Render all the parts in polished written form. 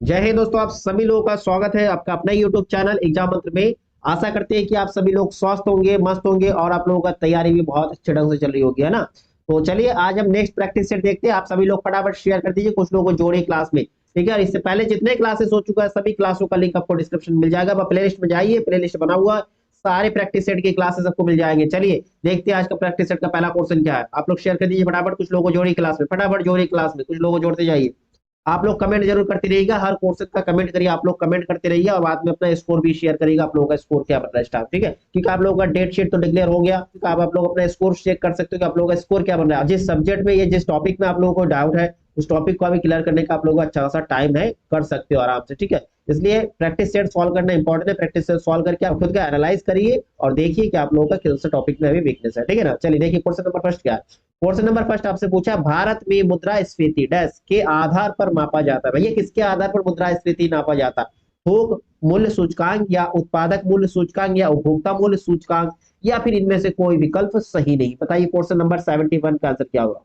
जय हिंद दोस्तों, आप सभी लोगों का स्वागत है आपका अपना यूट्यूब चैनल एग्जाम मंत्र में। आशा करते हैं कि आप सभी लोग स्वस्थ होंगे, मस्त होंगे और आप लोगों का तैयारी भी बहुत अच्छे ढंग से चल रही होगी, है ना। तो चलिए आज हम नेक्स्ट प्रैक्टिस सेट देखते हैं। आप सभी लोग फटाफट शेयर कर दीजिए कुछ लोगों को जोड़े क्लास में, ठीक है। और इससे पहले जितने क्लासेस हो चुका है सभी क्लासों का लिंक आपको डिस्क्रिप्शन में मिल जाएगा। आप प्ले लिस्ट में जाइए, प्ले लिस्ट बना हुआ सारे प्रैक्टिस सेट के क्लासेस आपको मिल जाएंगे। चलिए देखते हैं आज का प्रैक्टिस सेट का पहला क्वेश्चन क्या है। आप लोग शेयर कर दीजिए फटाफट कुछ लोगों को जोड़ी क्लास में, फटाफट जोड़ी क्लास में कुछ लोगों को जोड़ते जाइए। आप लोग कमेंट जरूर करते रहिएगा, हर क्वेश्चन का कमेंट करिए, आप लोग कमेंट करते रहिए और बाद में अपना स्कोर भी शेयर करिएगा। आप लोगों का स्कोर क्या बन रहा है स्टाफ, ठीक है। क्योंकि आप लोगों का डेट शीट तो डिक्लेयर हो गया, ठीक है। अब आप लोग अपना स्कोर चेक कर सकते हो कि आप लोगों का स्कोर क्या बन रहा है। जिस सब्जेक्ट में ये जिस टॉपिक में आप लोगों को डाउट है उस टॉपिक को अभी क्लियर करने का आप लोगों का अच्छा खासा टाइम है, कर सकते हो आराम से, ठीक है। इसलिए प्रैक्टिस सेट सॉल्व करना इंपॉर्टेंट है। प्रैक्टिस सेट सॉल्व करके आप खुद का एनालाइज करिए और देखिए कि आप लोगों का किस टॉपिक में अभी वीकनेस है, ठीक है ना। चलिए देखिए क्वेश्चन नंबर फर्स्ट क्या है। क्वेश्चन नंबर फर्स्ट आपसे पूछा, भारत में मुद्रास्फीति डैश के आधार पर मापा जाता है। भैया किसके आधार पर मुद्रास्फीति नापा जाता है? थोक मूल्य सूचकांक या उत्पादक मूल्य सूचकांक या उपभोक्ता मूल्य सूचकांक या फिर इनमें से कोई विकल्प सही नहीं। बताइए क्वेश्चन नंबर 71 का आंसर क्या होगा।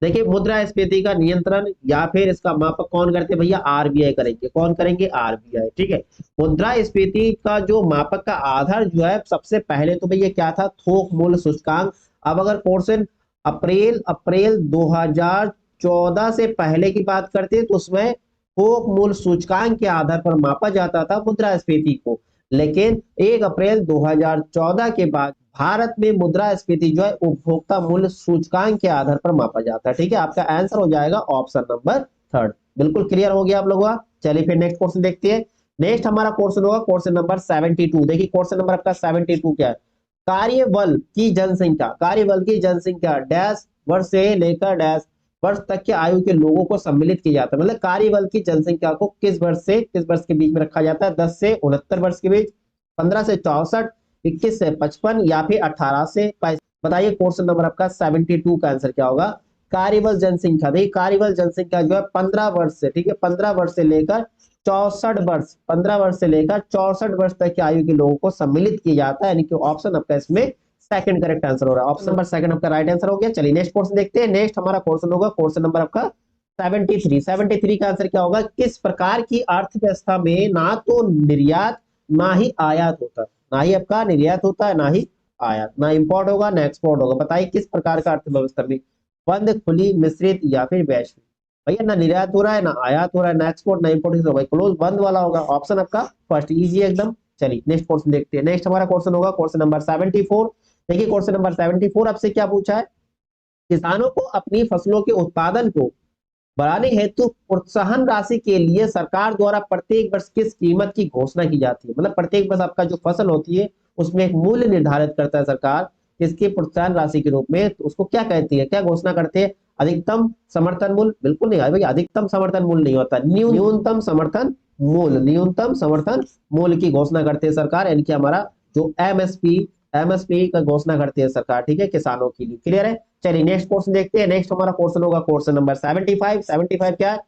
देखिए मुद्रास्फीति का नियंत्रण या फिर इसका मापक कौन करते हैं भैया? आरबीआई करेंगे। कौन करेंगे? आरबीआई, ठीक है। मुद्रास्फीति का जो मापक का आधार जो है सबसे पहले तो भैया क्या था? थोक मूल्य सूचकांक। अब अगर क्वेश्चन अप्रैल अप्रैल 2014 से पहले की बात करते हैं तो उसमें थोक मूल्य सूचकांक के आधार पर मापा जाता था मुद्रास्फीति को। लेकिन 1 अप्रैल 2014 के बाद भारत में मुद्रास्फीति जो है उपभोक्ता मूल्य सूचकांक के आधार पर मापा जाता है, ठीक है। आपका आंसर हो जाएगा ऑप्शन नंबर थर्ड। बिल्कुल क्लियर हो गया आप लोगों का। चलिए फिर नेक्स्ट क्वेश्चन देखते हैं। नेक्स्ट हमारा क्वेश्चन होगा क्वेश्चन नंबर 72। देखिए क्वेश्चन नंबर आपका 72 क्या है। कार्यबल की जनसंख्या, कार्यबल की जनसंख्या डैश वर्ष से लेकर डैश वर्ष तक के आयु के लोगों को सम्मिलित किया जाता है। मतलब कार्यबल की जनसंख्या को किस वर्ष से किस वर्ष के बीच में रखा जाता है? 10 से 69 वर्ष के बीच, 15 से 64, 21 से 55 या फिर 18 से 22। बताइए क्वेश्चन नंबर आपका 72 का आंसर क्या होगा। कार्यबल जनसंख्या, देखिए कार्यबल जनसंख्या जो है 15 वर्ष से, ठीक है, 15 वर्ष से लेकर 64 वर्ष, 15 वर्ष से लेकर 64 वर्ष तक की आयु के लोगों को सम्मिलित किया जाता है। यानी कि ऑप्शन आपका इसमें सेकंड करेक्ट आंसर हो रहा है। ऑप्शन नंबर सेकंड आपका राइट आंसर हो गया। चलिए नेक्स्ट क्वेश्चन देखते हैं। नेक्स्ट हमारा क्वेश्चन होगा क्वेश्चन नंबर आपका 73। 73 का आंसर क्या होगा। किस प्रकार की अर्थव्यवस्था में ना तो निर्यात ना ही आयात होता है? ना ही आपका निर्यात होता है ना ही आयात, ना इंपोर्ट होगा ना एक्सपोर्ट होगा। बताइए किस प्रकार का अर्थव्यवस्था में? बंद, खुली, मिश्रित या फिर वैश्विक? भैया ना निर्यात हो रहा है ना आयात हो रहा है ना एक्सपोर्ट ना इंपोर्ट, होगा क्लोज बंद वाला होगा। ऑप्शन आपका फर्स्ट, इजी एकदम। चलिए नेक्स्ट क्वेश्चन देखते हैं। नेक्स्ट हमारा क्वेश्चन होगा क्वेश्चन नंबर 74। देखिए क्वेश्चन नंबर 74 आपसे क्या पूछा है। किसानों को अपनी फसलों के उत्पादन को बढ़ाने हेतु प्रोत्साहन राशि के लिए सरकार द्वारा प्रत्येक वर्ष किस कीमत की घोषणा की जाती है? मतलब प्रत्येक वर्ष आपका जो फसल होती है उसमें एक मूल्य निर्धारित करता है सरकार इसके प्रोत्साहन राशि के रूप में। तो उसको क्या कहती है, क्या घोषणा करते हैं? अधिकतम समर्थन मूल्य? बिल्कुल नहीं भाई, अधिकतम समर्थन मूल्य नहीं होता, न्यूनतम समर्थन मूल्य, न्यूनतम समर्थन मूल्य की घोषणा करते हैं सरकार। यानी कि हमारा जो एमएसपी, एमएसपी का घोषणा करती है सरकार, ठीक है, किसानों के लिए। क्लियर है। चलिए नेक्स्ट क्वेश्चन देखते हैं। नेक्स्ट हमारा क्वेश्चन होगा क्वेश्चन नंबर 75। 75 क्या है।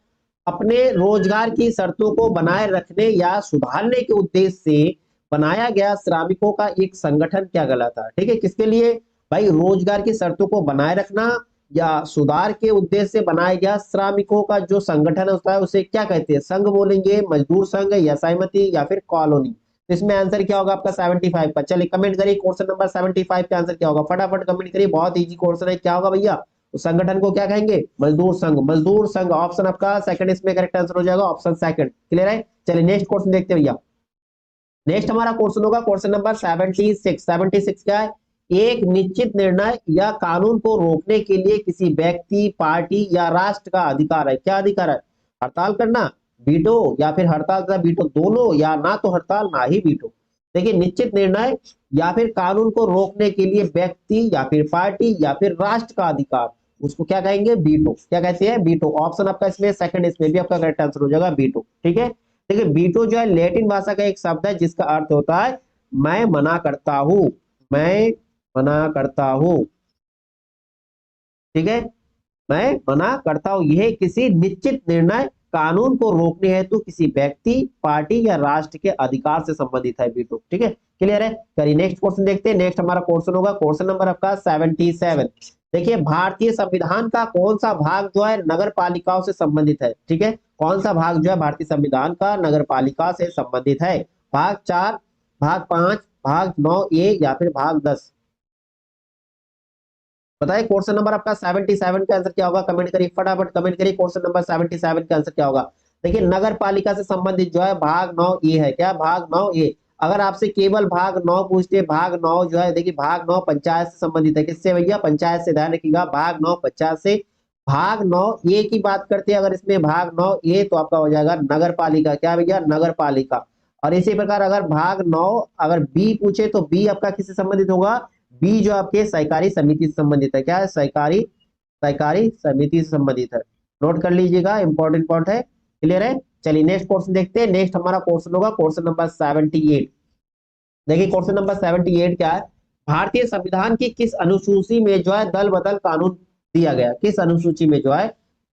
अपने रोजगार की शर्तों को बनाए रखने या सुधारने के उद्देश्य से बनाया गया श्रमिकों का एक संगठन क्या कहलाता है? ठीक है, किसके लिए भाई? रोजगार की शर्तों को बनाए रखना या सुधार के उद्देश्य से बनाया गया श्रमिकों का जो संगठन होता है उसे क्या कहते हैं? संघ बोलेंगे, मजदूर संघ या सहमति या फिर कॉलोनी। तो इसमें आंसर क्या होगा आपका 75 का। चलिए कमेंट करिए क्वेश्चन नंबर 75 का आंसर क्या होगा, फटाफट कमेंट करिए। बहुत इजी क्वेश्चन है। क्या होगा भैया? तो संगठन को क्या कहेंगे? मजदूर संघ, मजदूर संघ। ऑप्शन आपका सेकंड इसमें करेक्ट आंसर हो जाएगा, ऑप्शन सेकंड। क्लियर है। चलिए नेक्स्ट क्वेश्चन देखते हैं भैया। नेक्स्ट हमारा क्वेश्चन होगा क्वेश्चन नंबर 76। 76 क्या है। एक निश्चित निर्णय या कानून को रोकने के लिए किसी व्यक्ति, पार्टी या राष्ट्र का अधिकार है। क्या अधिकार है? हड़ताल करना, वीटो, या फिर हड़ताल तथा वीटो दोनों, या ना तो हड़ताल ना ही वीटो। देखिए निश्चित निर्णय या फिर कानून को रोकने के लिए व्यक्ति या फिर पार्टी या फिर राष्ट्र का अधिकार, उसको क्या कहेंगे? वीटो। क्या कहते हैं? वीटो। ऑप्शन आपका इसमें सेकंड, इसमें भी आपका करेक्ट आंसर हो जाएगा वीटो, ठीक है। देखिए वीटो जो है लैटिन भाषा का एक शब्द है जिसका अर्थ होता है मैं मना करता हूं, मैं मना करता हूं, ठीक है, मैं मना करता हूं। यह किसी निश्चित निर्णय कानून को रोकने हेतु किसी व्यक्ति, पार्टी या राष्ट्र के अधिकार से संबंधित है वीटो। ठीक है, क्लियर है। चलिए नेक्स्ट क्वेश्चन देखते हैं। नेक्स्ट हमारा क्वेश्चन होगा क्वेश्चन नंबर आपका 77। देखिए भारतीय संविधान का कौन सा भाग जो है नगर पालिकाओं से संबंधित है। ठीक है, कौन सा भाग जो है भारतीय संविधान का नगर पालिका से संबंधित है। भाग 4, भाग 5, भाग 9A या फिर भाग 10। बताइए क्वेश्चन नंबर आपका 77 का आंसर क्या होगा, कमेंट करिए, फटाफट कमेंट करिए। क्वेश्चन नंबर 77 का आंसर क्या होगा। देखिए नगर पालिका से संबंधित जो है भाग 9A है। क्या, भाग 9A। अगर आपसे केवल भाग 9 पूछते, भाग 9 जो है, देखिए भाग 9 पंचायत से संबंधित है। किससे भैया, पंचायत से। ध्यान रखिएगा, भाग 9 पंचायत से। भाग 9A की बात करते हैं अगर इसमें भाग 9A तो आपका हो जाएगा नगर पालिका। क्या भैया, नगर पालिका। और इसी प्रकार अगर भाग 9 अगर बी पूछे तो बी आपका किससे संबंधित होगा, बी जो आपके सहकारी समिति से संबंधित है। क्या है, सहकारी सहकारी समिति से संबंधित है। नोट कर लीजिएगा, इंपॉर्टेंट पॉइंट है। क्लियर है। चलिए नेक्स्ट क्वेश्चन देखते हैं। नेक्स्ट हमारा क्वेश्चन होगा क्वेश्चन नंबर 78। देखिए क्वेश्चन नंबर 78 क्या है, भारतीय संविधान की किस अनुसूची में जो है दल बदल कानून दिया गया। किस अनुसूची में जो है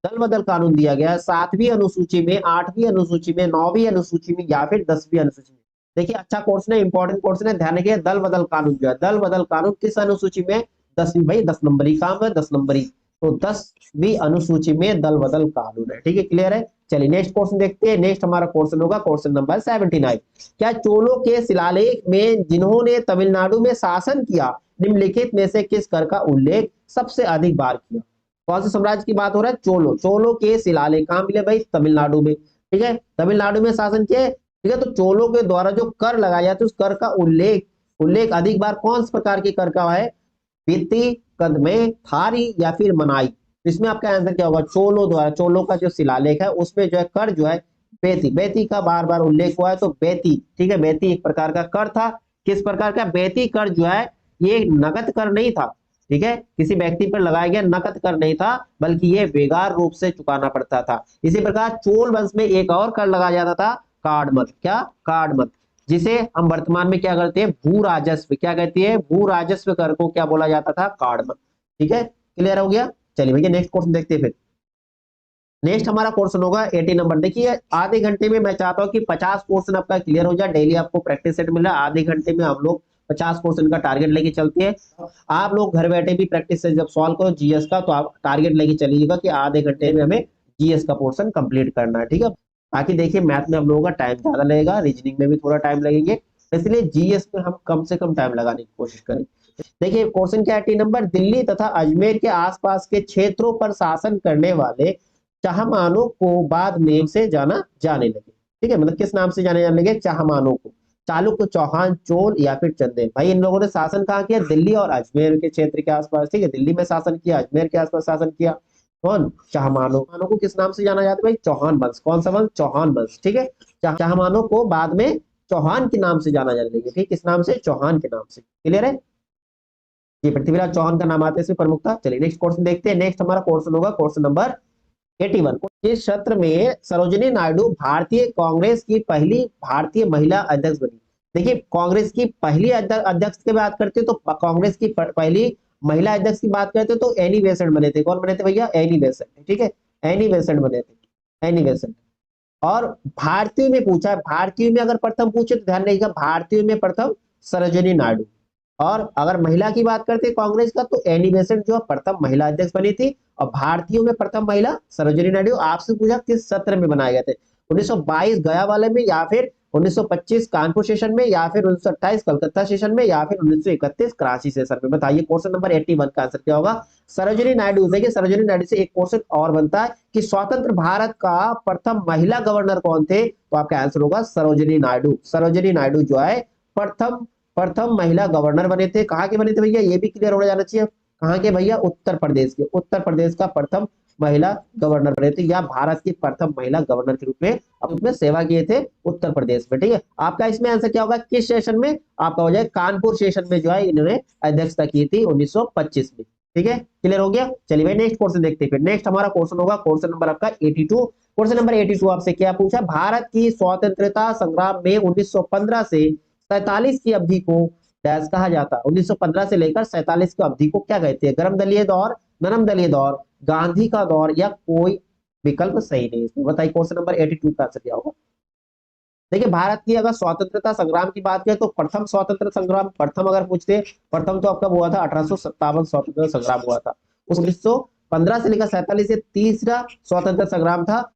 दल बदल कानून दिया गया है। 7वीं अनुसूची में, 8वीं अनुसूची में, 9वीं अनुसूची में या फिर 10वीं अनुसूची में। देखिए अच्छा क्वेश्चन है, इंपॉर्टेंट क्वेश्चन है, ध्यान रखिए। दल बदल कानून जो है, दल बदल कानून किस अनुसूची में, 10वीं। भाई 10 नंबरी काम है, 10 नंबरी। तो 10वीं अनुसूची में दल बदल कानून है। ठीक है, क्लियर है। चलिए नेक्स्ट क्वेश्चन देखते हैं। नेक्स्ट हमारा क्वेश्चन होगा क्वेश्चन नंबर 79। क्या चोलों के शिलालेख में जिन्होंने तमिलनाडु में शासन किया, निम्नलिखित में से किस कर का उल्लेख सबसे अधिक बार किया। कौन से साम्राज्य की बात हो रहा है, चोलो। चोलों के शिलालेख कहां मिले भाई, तमिलनाडु में। ठीक है, तमिलनाडु में शासन किए। ठीक है, तो चोलों के द्वारा जो कर लगाया जाता है उस कर का उल्लेख उल्लेख अधिक बार कौन से प्रकार के कर का है, पीती, कदमे, थारी या फिर मनाई। तो इसमें आपका आंसर क्या होगा, चोलों द्वारा। चोलों का जो शिलालेख है उसमें जो है कर जो है बेती, बेती का बार बार उल्लेख हुआ है। तो बेती, ठीक है, बेती एक प्रकार का कर था। किस प्रकार का, बेती कर जो है ये नगद कर नहीं था। ठीक है, किसी व्यक्ति पर लगाया गया नकद कर नहीं था, बल्कि ये बेगार रूप से चुकाना पड़ता था। इसी प्रकार चोल वंश में एक और कर लगाया जाता था, काडमत। क्या, काडमत, जिसे हम वर्तमान में क्या करते हैं, भू राजस्व। क्या कहते हैं, भू राजस्व कर को क्या बोला जाता था, काडमत। ठीक है, क्लियर हो गया। चलिए भैया नेक्स्ट क्वेश्चन देखते हैं। फिर नेक्स्ट हमारा क्वेश्चन होगा 80 नंबर। देखिए आधे घंटे में मैं चाहता हूं कि 50 क्वेश्चन आपका क्लियर हो जाए। डेली आपको प्रैक्टिस सेट मिल रहा है, आधे घंटे में हम लोग 50 क्वेश्चन का टारगेट लेके चलते हैं। आप लोग घर बैठे भी प्रैक्टिस से जब सॉल्व करो जीएस का, तो आप टारगेट लेके चलिएगा कि आधे घंटे में हमें जीएस का पोर्शन कंप्लीट करना है। ठीक है, बाकी देखिए मैथ में हम लोगों का टाइम ज्यादा लगेगा, रीजनिंग में भी थोड़ा टाइम लगेंगे, इसलिए जीएस में हम कम से कम टाइम लगाने की कोशिश करें। देखिए क्वेश्चन क्या है, 80 नंबर। दिल्ली तथा अजमेर के आसपास के क्षेत्रों पर शासन करने वाले चाहमानों को बाद में से जाना जाने लगे। ठीक है, मतलब किस नाम से जाने जाने लगे, चाहमानों को। चालुक्य, चौहान, चोल या फिर चंदेल। भाई इन लोगों ने शासन कहाँ किया, दिल्ली और अजमेर के क्षेत्र के आसपास। ठीक है, दिल्ली में शासन किया, अजमेर के आसपास शासन किया। कौन, चाहमानों। चाहमानों को किस नाम से जाना जाता है भाई, चौहान वंश। कौन सा वंश, चौहान वंश। ठीक है, चाहमानों को बाद में चौहान के नाम से जाना जाने लगे। ठीक, किस नाम से, चौहान के नाम से। क्लियर है, ये पृथ्वीराज चौहान का नाम आते हैं इसमें प्रमुख था। चलिए नेक्स्ट क्वेश्चन देखते हैं। नेक्स्ट हमारा क्वेश्चन होगा क्वेश्चन नंबर 81। इस सत्र में सरोजिनी नायडू भारतीय कांग्रेस की पहली भारतीय महिला अध्यक्ष बनी। देखिए कांग्रेस की पहली अध्यक्ष की बात करते हैं तो कांग्रेस की पहली महिला अध्यक्ष की बात करते हैं तो एनी बेसेंट बने थे। कौन बने थे भैया, एनी बेसेंट। ठीक है, एनी बेसेंट बने थे, एनी बेसेंट। और भारतीय में पूछा, भारतीय में अगर प्रथम पूछे तो ध्यान रखिएगा, भारतीय में प्रथम सरोजिनी नायडू। और अगर महिला की बात करते हैं कांग्रेस का तो एनी बेसेंट जो प्रथम महिला अध्यक्ष बनी थी। और भारतीयों में प्रथम महिला सरोजिनी नायडू। आपसे पूछा किस सत्र में बनाए गए थे, 1922 गया वाले में, या फिर 1925 कानपुर सेशन में, या फिर 1928 कलकत्ता सेशन में, या फिर 1931 कराची सेशन में। बताइए क्वेश्चन नंबर 81 का आंसर क्या होगा, सरोजिनी नायडू। देखिए सरोजिनी नायडू से एक क्वेश्चन और बनता है कि स्वतंत्र भारत का प्रथम महिला गवर्नर कौन थे, तो आपका आंसर होगा सरोजिनी नायडू। सरोजिनी नायडू जो है प्रथम प्रथम महिला गवर्नर बने थे। कहाँ के बने थे भैया, ये भी क्लियर हो जाना चाहिए। कहाँ के भैया, उत्तर प्रदेश के। उत्तर प्रदेश का प्रथम महिला गवर्नर बने थे, या भारत की प्रथम महिला गवर्नर के रूप में अपने सेवा किए थे उत्तर प्रदेश में। ठीक है, आपका इसमें आंसर क्या होगा, किस सेशन में, आपका हो जाए कानपुर सेशन में जो है इन्होंने अध्यक्षता की थी 1925 में। ठीक है, क्लियर हो गया। चलिए भाई नेक्स्ट क्वेश्चन देखते हैं। फिर नेक्स्ट हमारा क्वेश्चन होगा क्वेश्चन नंबर आपका 82। क्वेश्चन नंबर 82 आपसे क्या पूछा, भारत की स्वतंत्रता संग्राम में 1915 से 47 की अवधि को डैश कहा जाता है। 1915 से लेकर 47 की अवधि को क्या कहते हैं, गर्म दलीय दौर, नरम दलीय दौर, गांधी का दौर, या कोई विकल्प सही नहीं है इसमें। बताइए क्वेश्चन नंबर 82 का आंसर क्या होगा। देखिए भारत की अगर स्वतंत्रता संग्राम की बात करें तो प्रथम स्वतंत्र संग्राम, प्रथम अगर पूछते, प्रथम तो आपका हुआ था 1857 स्वतंत्रता संग्राम हुआ था। 1915 से लेकर 47 से तीसरा स्वतंत्रता संग्राम था।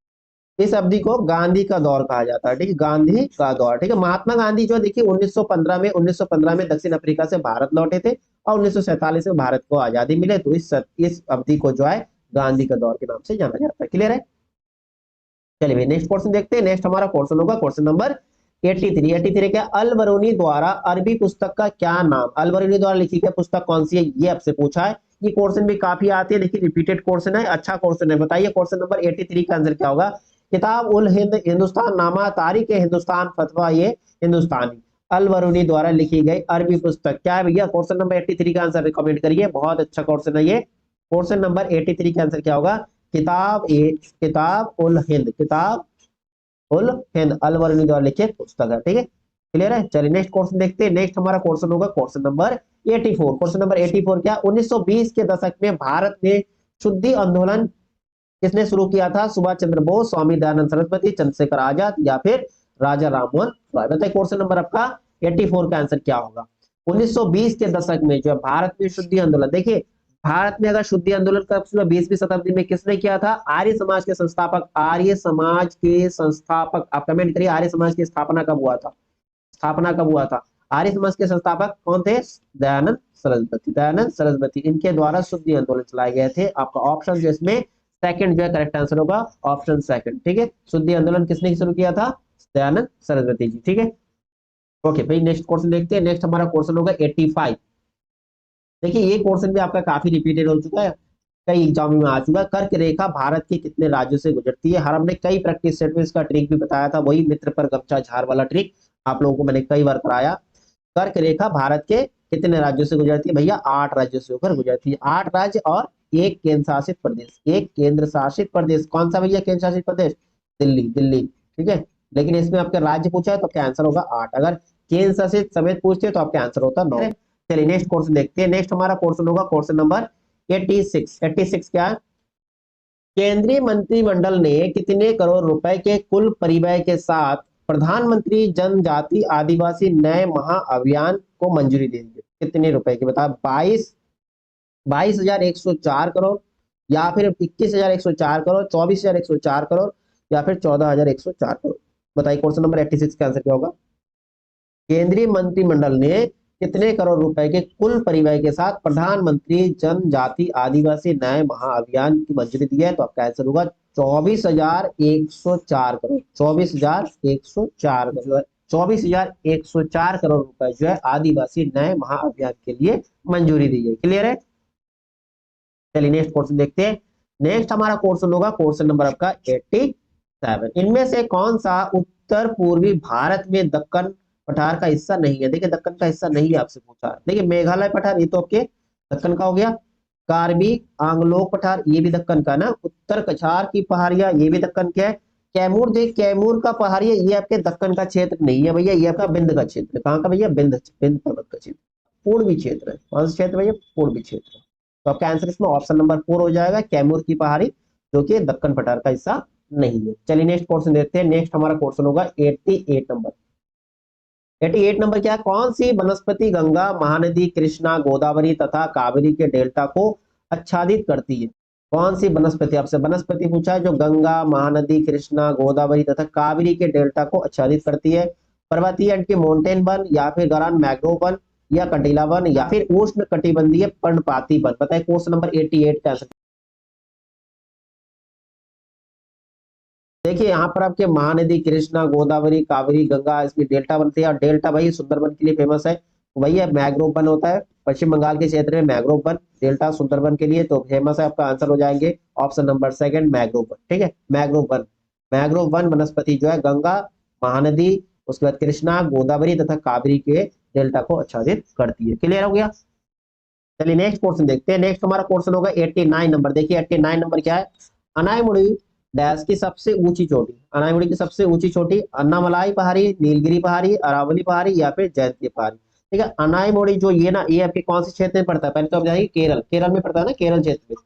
इस अवधि को गांधी का दौर कहा जाता है, ठीक है, गांधी का दौर, ठीक है। महात्मा गांधी जो देखिए 1915 में दक्षिण अफ्रीका से भारत लौटे थे और 1947 में भारत को आजादी मिले, तो इस अवधि को जो है गांधी का दौर के नाम से जाना जाता है। क्लियर है। चलिए भाई नेक्स्ट क्वेश्चन देखते हैं। नेक्स्ट हमारा क्वेश्चन होगा क्वेश्चन नंबर 83। 83 क्या, अल बरूनी द्वारा अरबी पुस्तक का क्या नाम, अल बरूनी द्वारा लिखी गई पुस्तक कौन सी है, ये आपसे पूछा है। ये क्वेश्चन भी काफी आते हैं, लेकिन रिपीटेड क्वेश्चन है, अच्छा क्वेश्चन है। बताइए क्वेश्चन नंबर 83 का आंसर क्या होगा। किताब उल हिंद, हिंदुस्तान नामा, तारीख हिंदुस्तान, फतवा ये हिंदुस्तानी। अल बरूनी द्वारा लिखी गई अरबी पुस्तक क्या है भैया। क्वेश्चन नंबर 83 का आंसर कमेंट करिए, बहुत अच्छा क्वेश्चन है ये। क्वेश्चन नंबर 83 का आंसर क्या होगा। किताब उल हिंद, किताब उल हिंद अल बरूनी द्वारा लिखित पुस्तक है, ठीक है। क्लियर है। चलिए नेक्स्ट क्वेश्चन देखते हैं। नेक्स्ट हमारा क्वेश्चन होगा क्वेश्चन नंबर 84। क्वेश्चन नंबर 84 क्या, 1920 के दशक में भारत में शुद्धि आंदोलन किसने शुरू किया था। सुभाष चंद्र बोस, स्वामी दयानंद सरस्वती, चंद्रशेखर आजाद या फिर राजा राममोहन रॉय। बताइए क्वेश्चन नंबर आपका 84 का आंसर क्या होगा। 1920 के दशक में जो है भारत में शुद्धि आंदोलन, देखिए भारत में अगर शुद्धि आंदोलन का 20वीं शताब्दी में किसने किया था। आर्य समाज के संस्थापक, आर्य समाज के संस्थापक, आप कमेंट करिए आर्य समाज की स्थापना कब हुआ था, स्थापना कब हुआ था। आर्य समाज के संस्थापक कौन थे, दयानंद सरस्वती, दयानंद सरस्वती, इनके द्वारा शुद्धि आंदोलन चलाए गए थे। आपका ऑप्शन जो इसमें सेकंड जो है करेक्ट आंसर होगा, ऑप्शन सेकंड, ठीक है। शुद्धि आंदोलन किसने शुरू किया था, दयानंद सरस्वती जी, ठीक है। ओके भाई नेक्स्ट क्वेश्चन देखते हैं। नेक्स्ट हमारा क्वेश्चन होगा 85। देखिए ये क्वेश्चन भी आपका काफी रिपीटेड हो चुका है, कई एग्जाम में आ चुका है। कर्क रेखा भारत के कितने राज्यों से गुजरती है। हर हमने कई प्रैक्टिस सेट में इसका ट्रिक भी बताया था, वही मित्र पर गमछा झार वाला ट्रिक आप लोगों को मैंने कई बार कराया। कर्क रेखा भारत के कितने राज्यों से गुजरती है भैया, 8 राज्यों से होकर गुजरती है। 8 राज्य और एक केंद्र शासित प्रदेश, एक केंद्र शासित प्रदेश कौन सा भैया, केंद्र शासित प्रदेश दिल्ली, दिल्ली, ठीक है। लेकिन इसमें आपका राज्य पूछा है तो आपका आंसर होगा 8, अगर केंद्र शासित समेत पूछते तो आपका आंसर होता 9। चलिए नेक्स्ट क्वेश्चन देखते हैं। नेक्स्ट हमारा क्वेश्चन होगा क्वेश्चन नंबर 86। 86 क्या है, केंद्रीय मंत्रिमंडल ने कितने करोड़ रुपए के कुल परिव्यय के साथ प्रधानमंत्री जनजाति आदिवासी नए महाअभियान को मंजूरी दे दी। कितने रुपए की बता, 22,104 करोड़ या फिर 21,104 करोड़, 24,104 करोड़ या फिर 14,104 करोड़। बताइए क्वेश्चन नंबर 86 का आंसर क्या होगा। केंद्रीय मंत्रिमंडल ने कितने करोड़ रुपए के कुल परिव्यय के साथ प्रधानमंत्री जनजाति आदिवासी न्याय महाअभियान की मंजूरी दी है, तो आपका आंसर होगा 24,104 करोड़, 24,104 करोड़, 24,104 करोड़ रुपए जो है आदिवासी न्याय महाअभियान के लिए मंजूरी दी है। क्लियर है। चलिए नेक्स्ट क्वेश्चन देखते हैं। नेक्स्ट हमारा क्वेश्चन होगा क्वेश्चन नंबर आपका 87। इनमें से कौन सा उत्तर पूर्वी भारत में दक्कन पठार का हिस्सा नहीं है। देखिए दक्कन का हिस्सा नहीं है आपसे पूछा है। देखिए मेघालय पठार ये तो आपके दक्कन का हो गया, कार्बी आंगलोक पठार ये भी दक्कन का ना, उत्तर कछार की पहाड़ियां ये भी दक्कन के है। कैमूर, देख कैमूर का पहाड़िया ये आपके दक्कन का क्षेत्र नहीं है भैया, ये आपका बिंद का क्षेत्र। कहाँ का भैया, बिंद, बिंद पर्वत का क्षेत्र, पूर्वी क्षेत्र है। कौन सा क्षेत्र भैया, पूर्वी क्षेत्र। तो आपका आंसर इसमें ऑप्शन नंबर 4 हो जाएगा, कैमूर की पहाड़ी, जो कि दक्कन पठार का हिस्सा नहीं है। चलिए नेक्स्ट क्वेश्चन देखते हैं। नेक्स्ट हमारा क्वेश्चन होगा 88 नंबर। 88 नंबर क्या है, कौन सी वनस्पति गंगा, महानदी, कृष्णा, गोदावरी तथा कावेरी के डेल्टा को आच्छादित करती है। कौन सी वनस्पति, आपसे वनस्पति पूछा है जो गंगा, महानदी, कृष्णा, गोदावरी तथा कावेरी के डेल्टा को आच्छादित करती है। पर्वतीय एंड के माउंटेन वन या फिर गरान मैग्रोव वन या कंटीला वन या फिर उष्ण कटिबंधीय पर्णपाती वन। बताए क्वेश्चन नंबर 88 का आंसर। देखिए यहाँ पर आपके महानदी, कृष्णा, गोदावरी, कावेरी, गंगा इसकी डेल्टा बनती है, और डेल्टा भाई सुंदरबन के लिए फेमस है। वही है मैग्रोव वन होता है, पश्चिम बंगाल के क्षेत्र में मैग्रोव वन, डेल्टा सुंदरबन के लिए तो फेमस है। आपका आंसर हो जाएंगे option number second mangrove one, ठीक है। मैग्रोव वन, मैग्रोव वन वनस्पति जो है गंगा, महानदी, उसके बाद कृष्णा, गोदावरी तथा कावेरी के डेल्टा को आच्छादित करती है। क्लियर हो गया। चलिए नेक्स्ट क्वेश्चन देखते हैं। नेक्स्ट हमारा क्वेश्चन होगा 89 नंबर। देखिए 89 नंबर क्या है, अनायमुड़ी डैश की सबसे ऊंची चोटी, अनायमुड़ी की सबसे ऊंची चोटी, अन्नामलाई पहाड़ी, नीलगिरी पहाड़ी, अरावली पहाड़ी या फिर जयंती पहाड़ी। ठीक है, अनायमुड़ी जो ये ना, ये आपके कौन से क्षेत्र में पड़ता है, पहले तो आप जाइए केरल, केरल में पड़ता है ना, केरल क्षेत्र में,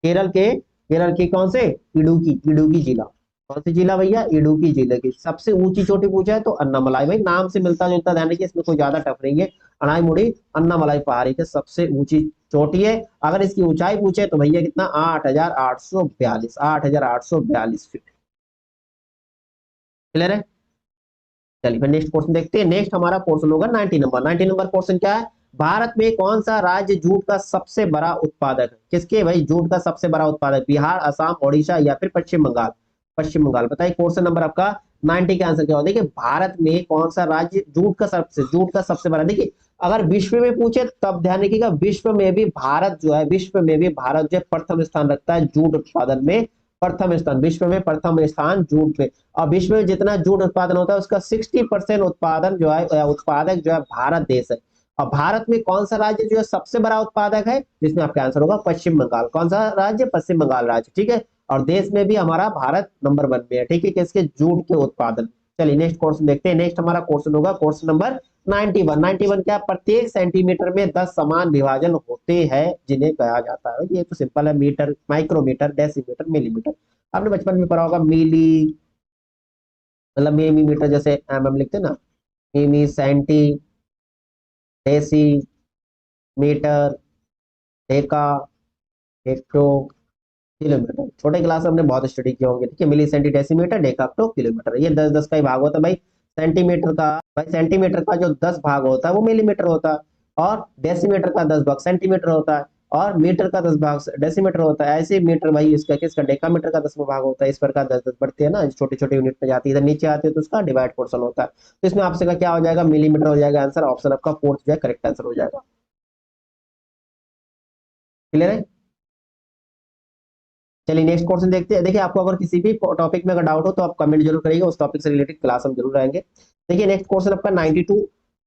केरल के केरल की कौन से, इडुकी जिला, कौन सी जिला भैया, इडुकी जिले की सबसे ऊंची चोटी पूछा है तो अन्नामलाई, भाई नाम से मिलता जुलता, ध्यान रखिए इसमें कोई ज्यादा टफ नहीं है। अनाईमुड़ी अन्नामलाई पहाड़ी की सबसे ऊंची चोटी है। अगर इसकी ऊंचाई पूछे तो भैया कितना, 8,842, 8,842 फीट। क्लियर है। चलिए फिर नेक्स्ट क्वेश्चन देखते हैं। नेक्स्ट हमारा क्वेश्चन होगा 90 नंबर। 90 नंबर क्वेश्चन क्या है, भारत में कौन सा राज्य जूट का सबसे बड़ा उत्पादक है, किसके भाई जूट का सबसे बड़ा उत्पादक, बिहार, असम, ओडिशा या फिर पश्चिम बंगाल। पश्चिम बंगाल। बताइए क्वेश्चन नंबर आपका 90 का आंसर क्या होगा। देखिए भारत में कौन सा राज्य जूट का सबसे बड़ा, देखिए अगर विश्व में पूछे तब ध्यान रखिएगा, विश्व में भी भारत जो है, विश्व में भी भारत जो है प्रथम स्थान रखता है जूट उत्पादन में, प्रथम स्थान, विश्व में प्रथम स्थान जूट में। और विश्व में जितना जूट उत्पादन होता है उसका 60% उत्पादन जो है, उत्पादक जो है भारत देश है। और भारत में कौन सा राज्य जो है सबसे बड़ा उत्पादक है, जिसमें आपका आंसर होगा पश्चिम बंगाल। कौन सा राज्य, पश्चिम बंगाल राज्य, ठीक है। और देश में भी हमारा भारत नंबर 1 में है, ठीक है, किसके, जूट के उत्पादन। चलिए नेक्स्ट क्वेश्चन देखते हैं। नेक्स्ट हमारा क्वेश्चन होगा क्वेश्चन नंबर 91। 91 क्या, प्रत्येक सेंटीमीटर में 10 समान विभाजन होते हैं जिन्हें कहा जाता है। ये तो सिंपल है, मीटर, माइक्रोमीटर, डेसीमीटर, मिलीमीटर। आपने बचपन में पढ़ा होगा मिली, मतलब मिलीमीटर, जैसे एमएम लिखते हैं ना, milli, centi, deci, metre, deca, hecto, kilometre. छोटे क्लास में हमने बहुत स्टडी किए होंगे, ठीक है। Milli, centi, decimetre, deca, hecto, kilometre, ये 10-10 का ही भाग होता है भाई। सेंटीमीटर का, भाई सेंटीमीटर का जो 10 भाग होता है वो मिलीमीटर होता है, और डेसीमीटर का 10 भाग सेंटीमीटर होता है, और मीटर का 10 भाग डेसीमीटर होता है। ऐसे मीटर भाई इसका किसका, डेकामीटर का 10वां भाग होता है। इस प्रकार 10-10 बढ़ते हैं ना, छोटे छोटे यूनिट में जाती है, इधर नीचे आते हैं तो उसका डिवाइड पोर्शन होता है। तो इसमें आपसे का क्या हो जाएगा, मिलीमीटर हो जाएगा आंसर, ऑप्शन आपका फोर्थ जो है करेक्ट आंसर हो जाएगा। क्लियर है। चलिए नेक्स्ट क्वेश्चन देखते हैं। देखिए आपको अगर किसी भी टॉपिक में अगर डाउट हो तो आप कमेंट जरूर करिएगा, उस टॉपिक से रिलेटेड क्लास हम जरूर आएंगे। देखिए नेक्स्ट क्वेश्चन आपका 92।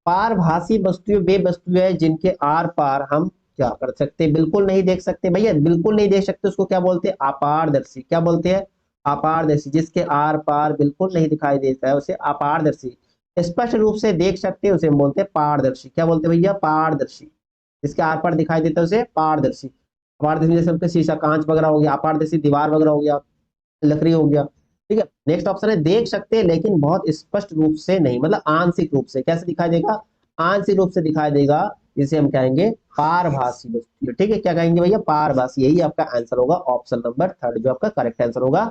पारभासी वस्तुएं वे वस्तुएं हैं जिनके आर पार हम क्या कर सकते, बिल्कुल नहीं देख सकते। भैया बिल्कुल नहीं देख सकते उसको क्या बोलते हैं, अपारदर्शी। क्या बोलते हैं, अपारदर्शी। जिसके आर पार बिल्कुल नहीं दिखाई देता है उसे अपारदर्शी। स्पष्ट रूप से देख सकते हैं उसे हम बोलते हैं पारदर्शी। क्या बोलते हैं भैया, पारदर्शी। जिसके आर पार दिखाई देता है उसे पारदर्शी। अपारदर्शी जैसे आपके शीशा, कांच वगैरह हो गया, अपारदर्शी दीवार वगैरह हो गया, लकड़ी हो गया, ठीक है। नेक्स्ट ऑप्शन है देख सकते हैं लेकिन बहुत स्पष्ट रूप से नहीं, मतलब आंशिक रूप से। कैसे दिखाई देगा, आंशिक रूप से दिखाई देगा, जिसे हम कहेंगे पारभासी वस्तु, ठीक है। क्या कहेंगे भैया, पारभासी। यही आपका आंसर होगा, ऑप्शन नंबर 3 जो आपका करेक्ट आंसर होगा।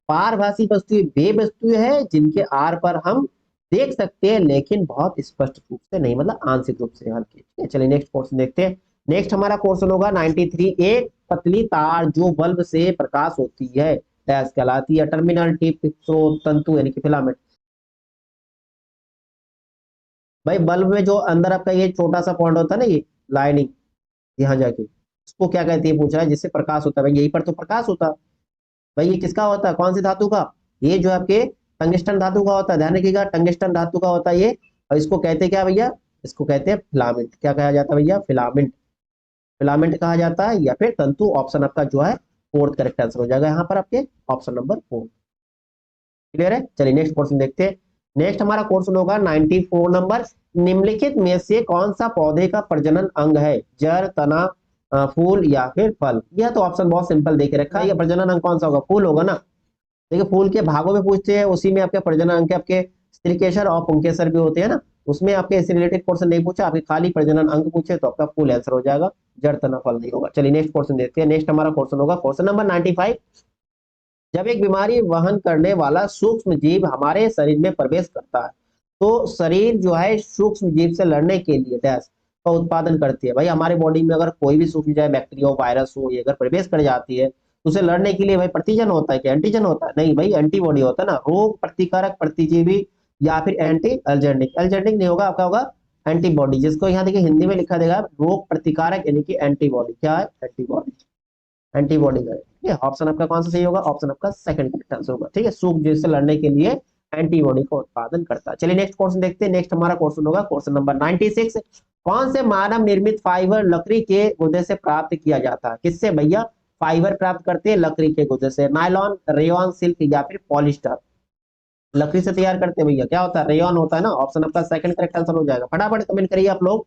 पारभासी वस्तु वे वस्तुएं हैं जिनके आर पर हम देख सकते हैं लेकिन बहुत स्पष्ट रूप से नहीं, मतलब आंशिक रूप से हल्के, ठीक है। चलिए नेक्स्ट क्वेश्चन देखते हैं। नेक्स्ट हमारा क्वेश्चन होगा 93। एक पतली तार जो बल्ब से प्रकाश होती है डैश कहलाती है, टर्मिनल, टिप, पिक्सो, तंतु यानी कि फिलामेंट। भाई बल्ब में जो अंदर आपका ये छोटा सा पॉइंट होता है ना, ये लाइनिंग, यहाँ जाके उसको क्या कहते हैं पूछा है, जिससे प्रकाश होता है। भाई यही पर तो प्रकाश होता है। भाई ये किसका होता है, कौन सी धातु का, ये जो आपके टंगस्टन धातु का होता है, ध्यान रखिएगा टंगस्टन धातु का होता है ये। और इसको कहते हैं क्या भैया, इसको कहते हैं फिलामेंट। क्या कहा जाता है भैया, फिलामेंट। फिलामेंट कहा जाता है या फिर तंतु। ऑप्शन आपका जो है फोर्थ करेक्ट आंसर हो जाएगा यहाँ पर आपके, ऑप्शन नंबर 4। क्लियर है। चलिए नेक्स्ट क्वेश्चन देखते हैं। नेक्स्ट हमारा क्वेश्चन होगा 94 नंबर। निम्नलिखित में से कौन सा पौधे का प्रजनन अंग है, जड़, तना, फूल या फिर फल। यह तो ऑप्शन बहुत सिंपल देके रखा है, प्रजनन अंग कौन सा होगा, फूल होगा ना। देखिए फूल के भागों में पूछते हैं, उसी में आपके प्रजनन अंग के आपके स्त्रीकेसर और पुंकेसर भी होते हैं ना, उसमें आपके इससे रिलेटेड क्वेश्चन नहीं पूछा, आपके खाली प्रजनन अंग पूछे तो आपका फुल आंसर हो जाएगा, जड़, तना, फल नहीं होगा। चलिए नेक्स्ट क्वेश्चन देखते हैं। नेक्स्ट हमारा क्वेश्चन होगा क्वेश्चन नंबर 95। जब एक बीमारी वहन करने वाला सूक्ष्म जीव हमारे शरीर में प्रवेश करता है तो शरीर जो है सूक्ष्म जीव से लड़ने के लिए डैश का उत्पादन करती है। भाई हमारे बॉडी में अगर कोई भी सूक्ष्म चाहे बैक्टीरिया हो, वायरस हो, ये अगर प्रवेश कर जाती है तो उसे लड़ने के लिए भाई प्रतिजन होता है क्या, एंटीजन होता है, नहीं भाई एंटीबॉडी होता है ना, रोग प्रतिकारक प्रतिजीवी या फिर एंटी एल्जर्निक। एल्जर्निक नहीं होगा, आपका होगा एंटीबॉडी, जिसको यहाँ देखिए हिंदी में लिखा देगा रोग प्रतिकारक यानी कि एंटीबॉडी। क्या है, एंटीबॉडी, एंटीबॉडी का, ठीक है। ऑप्शन आपका कौन सा सही होगा, ऑप्शन आपका सेकंड करेक्ट आंसर होगा, ठीक है। सूक्ष्म जीव से लड़ने के लिए एंटीबॉडी का उत्पादन करता है। चलिए नेक्स्ट क्वेश्चन देखते हैं। नेक्स्ट हमारा क्वेश्चन होगा क्वेश्चन नंबर 96। कौन से मानव निर्मित फाइबर लकड़ी के गुदे से प्राप्त किया जाता है, किससे भैया, फाइबर प्राप्त करते हैं लकड़ी के गुदे से, नायलॉन, रेयन, सिल्क या फिर पॉलिस्टर। लकड़ी से तैयार करते हैं भैया, क्या होता है, रेयन होता है ना। ऑप्शन आपका सेकंड करेक्ट आंसर हो जाएगा। फटाफट कमेंट करिए आप लोग,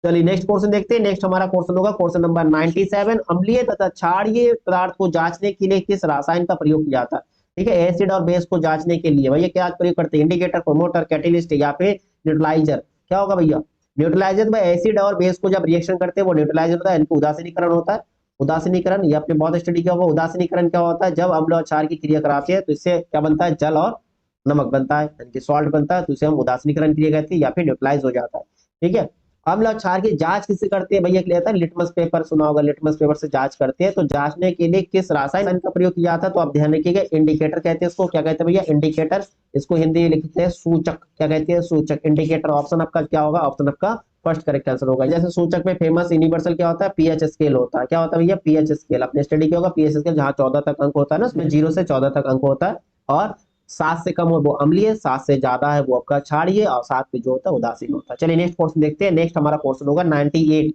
चलिए नेक्स्ट क्वेश्चन देखते हैं। नेक्स्ट हमारा क्वेश्चन होगा क्वेश्चन नंबर 97। अम्लीय तथा क्षारीय पदार्थ को जांचने के लिए किस रसायन का प्रयोग किया जाता है? ठीक है, एसिड और बेस को जांचने के लिए भैया क्या प्रयोग करते हैं? इंडिकेटर, प्रोमोटर, कैटेलिस्ट या फिर न्यूट्रलाइजर। क्या होगा भैया? न्यूट्रलाइजर में एसिड और बेस को जब रिएक्शन करते हैं वो न्यूट्रलाइजर होता है, इनको उदासीनीकरण होता है। उदासीनीकरण, ये आपने बहुत स्टडी किया होगा। उदासीनीकरण क्या होता है? जब अम्ल और क्षार की क्रिया कराते हैं तो इससे क्या बनता है? जल और नमक बनता है, यानी कि सॉल्ट बनता है, तो इसे हम उदासीनीकरण क्रिया कहते हैं या फिर न्यूट्रलाइज हो जाता है। ठीक है, अम्ल और क्षार की जांच किससे करते हैं भैया? क्लियर था, लिटमस पेपर सुना होगा, लिटमस पेपर से जांच करते हैं। तो जांचने के लिए किस रासायन का प्रयोग किया जाता है? तो आप ध्यान रखिएगा, इंडिकेटर कहते हैं इसको। क्या कहते हैं भैया? इंडिकेटर। इसको हिंदी में लिखते हैं सूचक। क्या कहते हैं? सूचक। इंडिकेटर ऑप्शन आपका क्या होगा? ऑप्शन आपका फर्स्ट करेक्ट आंसर होगा। जैसे सूचक में फेमस यूनिवर्सल क्या होता है? पीएच स्केल होता है। क्या होता है भैया? PH scale. आपने स्टडी किया होगा पीएच स्केल, जहां 14 तक अंक होता है ना, उसमें 0 से 14 तक अंक होता है, और 7 से कम हो वो अम्लीय, 7 से ज्यादा है वो आपका क्षारीय, और 7 पे जो होता है उदासीन होता है। चलिए नेक्स्ट क्वेश्चन देखते हैं। नेक्स्ट हमारा क्वेश्चन होगा 98।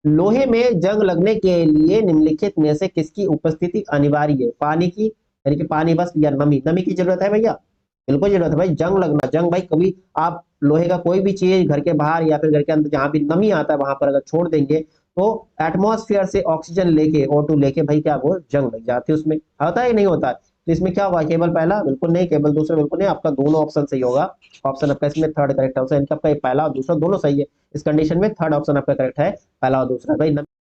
लोहे में जंग लगने के लिए निम्नलिखित में से किसकी उपस्थिति अनिवार्य है? पानी की, यानी कि पानी बस, या नमी? नमी की जरूरत है भैया, बिल्कुल जरूरत है भाई। जंग लगना, जंग भाई कभी आप लोहे का कोई भी चीज घर के बाहर या फिर घर के अंदर जहां भी नमी आता है वहां पर अगर छोड़ देंगे तो एटमॉस्फेयर से ऑक्सीजन लेके, O2 लेके भाई क्या वो जंग लग जाती है उसमें। होता है कि नहीं होता है? तो इसमें क्या होगा? केवल पहला बिल्कुल नहीं, केवल दूसरा बिल्कुल नहीं, आपका दोनों ऑप्शन सही होगा। ऑप्शन आपका इसमें थर्ड करेक्ट ऑप्शन, इनका आपका पहला और दूसरा दोनों सही है। इस कंडीशन में थर्ड ऑप्शन आपका करेक्ट है, पहला और दूसरा।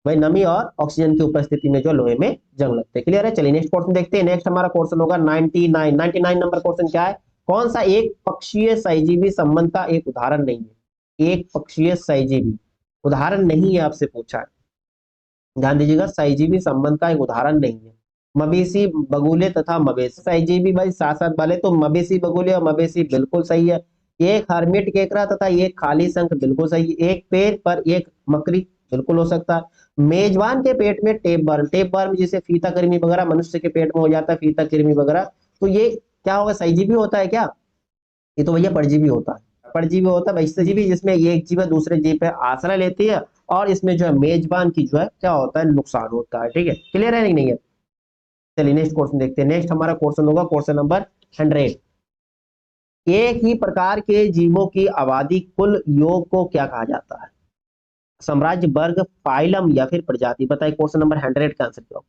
भाई नमी और ऑक्सीजन की उपस्थिति में जो लोहे में जंग लगते हैं। क्लियर है? चलिए नेक्स्ट क्वेश्चन देखते हैं। नेक्स्ट हमारा क्वेश्चन होगा 99। 99 नंबर क्वेश्चन क्या है? कौन सा एक पक्षीय सहजीवी संबंध का एक उदाहरण नहीं है? एक पक्षीय सहजीवी उदाहरण नहीं है, आपसे पूछा है। ध्यान दीजिएगा, सहजीवी संबंध का एक उदाहरण नहीं है। मवेशी, बगुले तथा मवेशी। सहजीवी भाई साथ साथ वाले तो मवेशी, बगुले और मवेशी बिल्कुल सही है। एक हर्मिट केकड़ा तथा एक खाली शंख बिल्कुल सही है। एक पेड़ पर एक मकड़ी बिल्कुल हो सकता है। मेजबान के पेट में टेप वर्म, टेप वर्म जिसे फीता कृमि वगैरह मनुष्य के पेट में हो जाता है, फीता कृमि वगैरह, तो ये क्या होगा? सहजीवी होता है क्या? ये तो भैया परजीवी होता है। परजीवी होता है वैश्यजीवी, जिसमें एक जीव है दूसरे जीव पे आश्रय लेती है, और इसमें जो है मेजबान की जो है क्या होता है? नुकसान होता है। ठीक है, क्लियर है नहीं है? चलिए नेक्स्ट क्वेश्चन देखते हैं। नेक्स्ट हमारा क्वेश्चन होगा क्वेश्चन नंबर 100। एक ही प्रकार के जीवों की आबादी कुल योग को क्या कहा जाता है? साम्राज्य, वर्ग, फाइलम या फिर प्रजाति? बताइए क्वेश्चन नंबर 100 का आंसर क्या होगा?